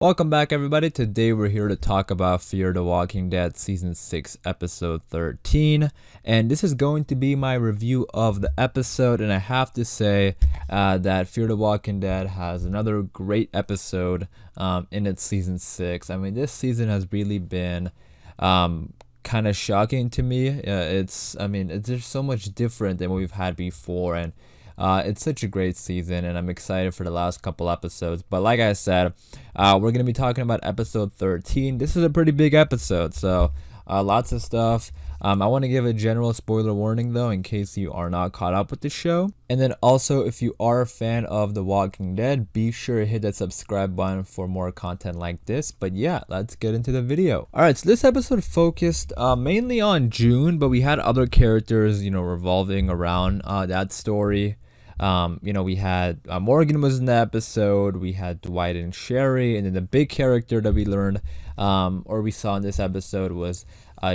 Welcome back, everybody. Today we're here to talk about Fear the Walking Dead Season 6, Episode 13. And this is going to be my review of the episode. And I have to say that Fear the Walking Dead has another great episode in its Season 6. I mean, this season has really been kind of shocking to me. It's just so much different than what we've had before. And it's such a great season, and I'm excited for the last couple episodes. But like I said, we're going to be talking about episode 13. This is a pretty big episode, so lots of stuff. I want to give a general spoiler warning, though, in case you are not caught up with the show. And then also, if you are a fan of The Walking Dead, be sure to hit that subscribe button for more content like this. But yeah, let's get into the video. Alright, so this episode focused mainly on June, but we had other characters, revolving around that story. We had Morgan was in the episode, we had Dwight and Sherry, and then the big character that we learned or we saw in this episode was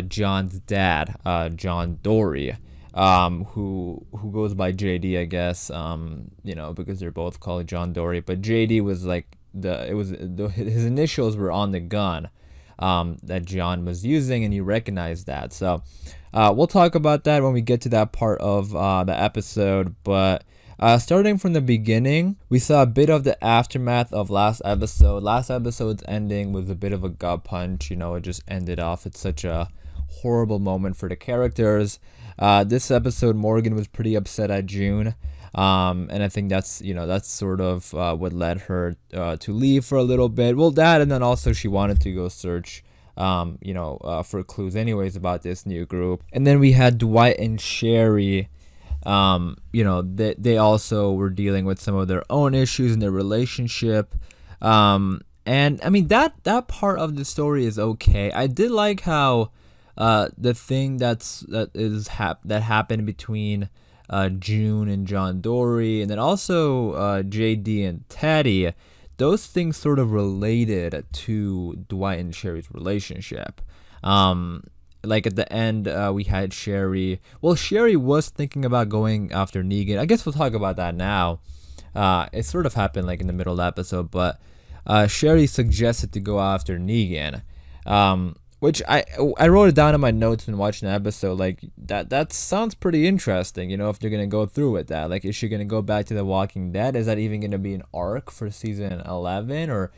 John's dad, John Dorie, who goes by JD, I guess, because they're both called John Dorie, but JD was like his initials were on the gun that John was using, and you recognize that. So we'll talk about that when we get to that part of the episode, but starting from the beginning, we saw a bit of the aftermath of last episode. Last episode's ending was a bit of a gut punch. It just ended off at such a horrible moment for the characters. This episode, Morgan was pretty upset at June. And I think that's sort of what led her to leave for a little bit. Well, that, and then also she wanted to go search for clues anyways about this new group. And then we had Dwight and Sherry. They also were dealing with some of their own issues in their relationship. And I mean, that part of the story is okay. I did like how the thing that happened between June and John Dorie, and then also JD and Teddy, those things sort of related to Dwight and Sherry's relationship. Like at the end, we had Sherry. Well, Sherry was thinking about going after Negan. I guess we'll talk about that now. It sort of happened like in the middle of the episode, but Sherry suggested to go after Negan, which I wrote it down in my notes when watching the episode. Like that sounds pretty interesting. If they're gonna go through with that, like, is she gonna go back to The Walking Dead? Is that even gonna be an arc for season 11 or?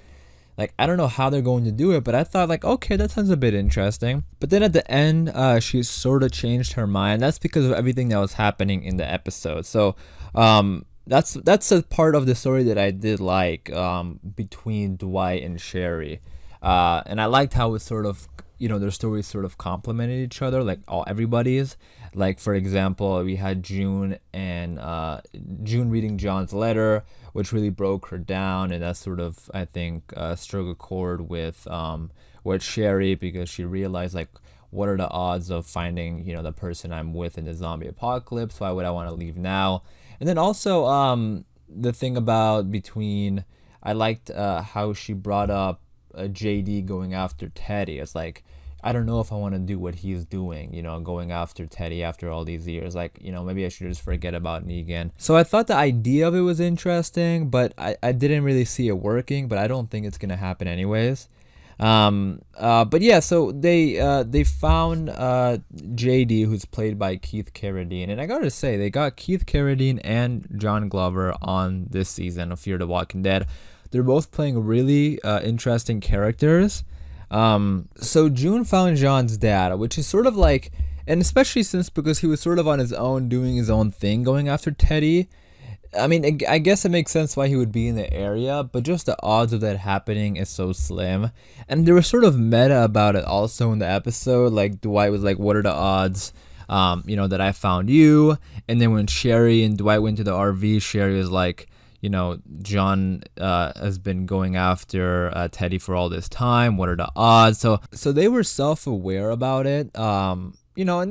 Like, I don't know how they're going to do it, but I thought, like, okay, that sounds a bit interesting. But then at the end, she sort of changed her mind. That's because of everything that was happening in the episode. So that's a part of the story that I did like, between Dwight and Sherry. And I liked how it sort of, their stories sort of complemented each other, like everybody's. Like, for example, we had June reading John's letter, which really broke her down, and that sort of, I think, struck a chord with Sherry, because she realized, like, what are the odds of finding, the person I'm with in the zombie apocalypse? Why would I want to leave now? And then also the thing about I liked how she brought up JD going after Teddy. It's like, I don't know if I want to do what he's doing, going after Teddy after all these years. Like, maybe I should just forget about Negan. So I thought the idea of it was interesting, but I didn't really see it working, but I don't think it's going to happen anyways. But yeah, so they found JD, who's played by Keith Carradine. And I gotta say, they got Keith Carradine and John Glover on this season of Fear the Walking Dead. They're both playing really interesting characters. So June found John's dad, which is sort of like, and especially because he was sort of on his own, doing his own thing, going after Teddy. I mean, I guess it makes sense why he would be in the area, but just the odds of that happening is so slim. And there was sort of meta about it also in the episode. Like, Dwight was like, what are the odds, that I found you? And then when Sherry and Dwight went to the RV, Sherry was like, John has been going after Teddy for all this time. What are the odds? So they were self-aware about it. And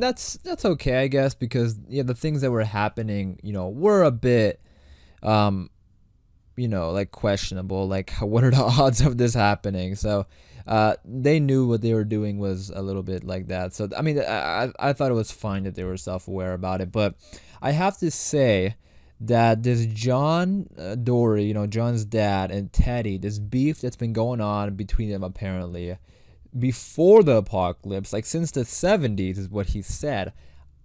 that's okay, I guess, because the things that were happening, were a bit, like, questionable. Like, what are the odds of this happening? So they knew what they were doing was a little bit like that. So I mean, I thought it was fine that they were self-aware about it, but I have to say that this John, Dorie, John's dad, and Teddy, this beef that's been going on between them apparently before the apocalypse, like since the 70s, is what he said.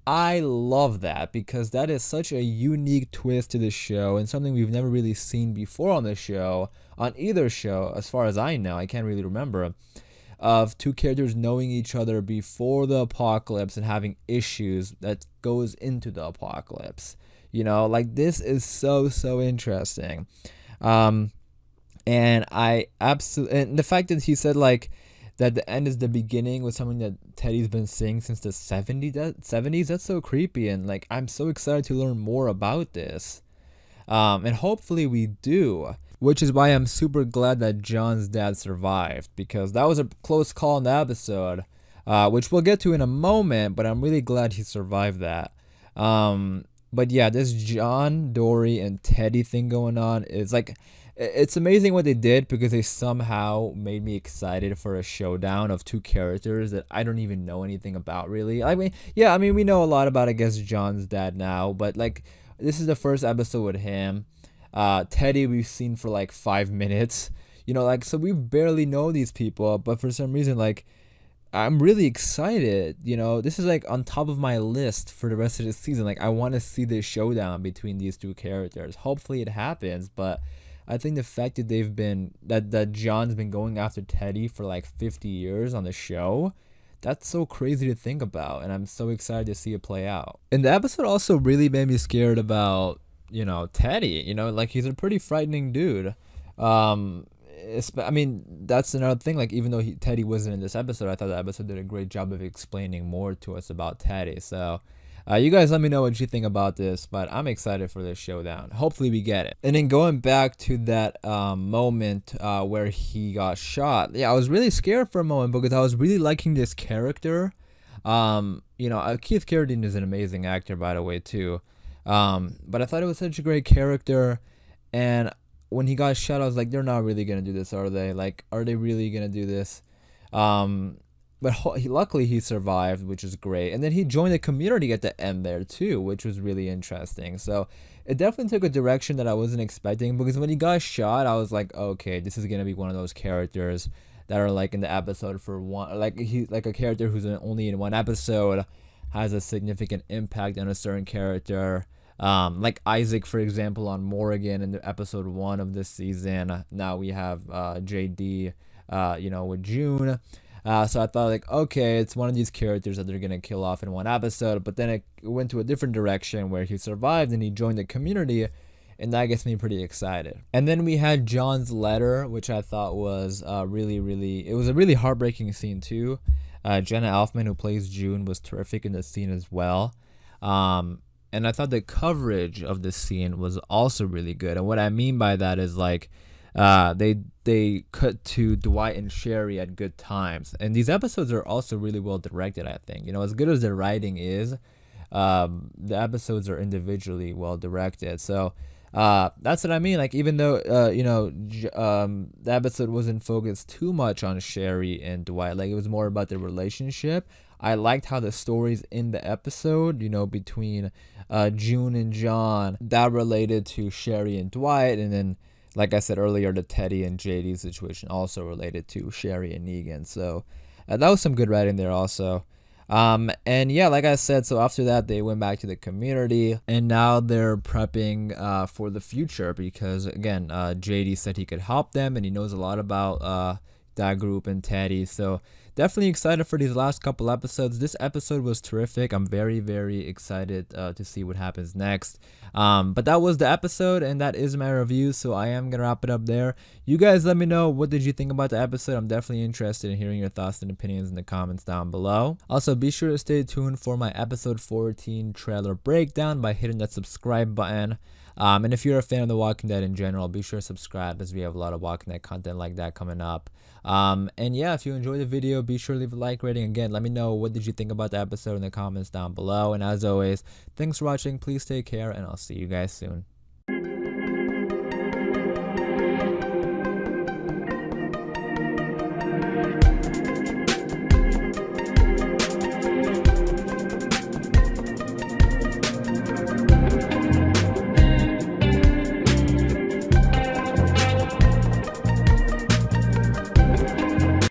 I love that because that is such a unique twist to the show and something we've never really seen before on the show, on either show, as far as I know. I can't really remember. Of two characters knowing each other before the apocalypse and having issues that goes into the apocalypse. Like this is so interesting. And I absolutely, and the fact that he said like that the end is the beginning was something that Teddy's been saying since the 70s. That's so creepy, and like I'm so excited to learn more about this. And hopefully we do, which is why I'm super glad that John's dad survived, because that was a close call in the episode, which we'll get to in a moment, but I'm really glad he survived that. But yeah, this John, Dorie, and Teddy thing going on is like, it's amazing what they did because they somehow made me excited for a showdown of two characters that I don't even know anything about really. I mean, we know a lot about, I guess, John's dad now, but like, this is the first episode with him. Teddy we've seen for like 5 minutes, like, so we barely know these people, but for some reason, like, I'm really excited. This is like on top of my list for the rest of the season. Like, I want to see this showdown between these two characters. Hopefully it happens, but I think the fact that that John's been going after Teddy for like 50 years on the show, that's so crazy to think about, and I'm so excited to see it play out. And the episode also really made me scared about, Teddy. Like, he's a pretty frightening dude. I mean, that's another thing. Like, even though Teddy wasn't in this episode, I thought the episode did a great job of explaining more to us about Teddy. So, you guys let me know what you think about this, but I'm excited for this showdown. Hopefully we get it. And then going back to that moment where he got shot, yeah, I was really scared for a moment because I was really liking this character. Keith Carradine is an amazing actor, by the way, too. But I thought it was such a great character, and when he got shot, I was like, they're not really gonna do this, are they? Like, are they really gonna do this? But luckily he survived, which is great. And then he joined the community at the end there too, which was really interesting. So it definitely took a direction that I wasn't expecting, because when he got shot, I was like, okay, this is gonna be one of those characters that are like in the episode for one, like a character who's only in one episode has a significant impact on a certain character. Like Isaac, for example, on Morrigan in the episode 1 of this season. Now we have JD, with June. So I thought, like, okay, it's one of these characters that they're going to kill off in one episode. But then it went to a different direction where he survived and he joined the community. And that gets me pretty excited. And then we had John's letter, which I thought was it was a really heartbreaking scene too. Jenna Elfman, who plays June, was terrific in the scene as well. And I thought the coverage of this scene was also really good. And what I mean by that is, like, they cut to Dwight and Sherry at good times. And these episodes are also really well directed, I think. As good as the writing is, the episodes are individually well directed. So that's what I mean. Like, even though, the episode wasn't focused too much on Sherry and Dwight, like, it was more about their relationship. I liked how the stories in the episode, between June and John, that related to Sherry and Dwight. And then, like I said earlier, the Teddy and JD situation also related to Sherry and Negan. So that was some good writing there also. And yeah, like I said, so after that, they went back to the community, and now they're prepping for the future because, again, JD said he could help them, and he knows a lot about that group and Teddy. So definitely excited for these last couple episodes. This episode was terrific. I'm very, very excited to see what happens next. But that was the episode, and that is my review, so I am gonna wrap it up there. You guys let me know, what did you think about the episode? I'm definitely interested in hearing your thoughts and opinions in the comments down below. Also, be sure to stay tuned for my episode 14 trailer breakdown by hitting that subscribe button. And if you're a fan of The Walking Dead in general, be sure to subscribe, as we have a lot of Walking Dead content like that coming up. And yeah, if you enjoyed the video, be sure to leave a like rating. Again, let me know, what did you think about the episode in the comments down below. And as always, thanks for watching. Please take care, and I'll see you guys soon.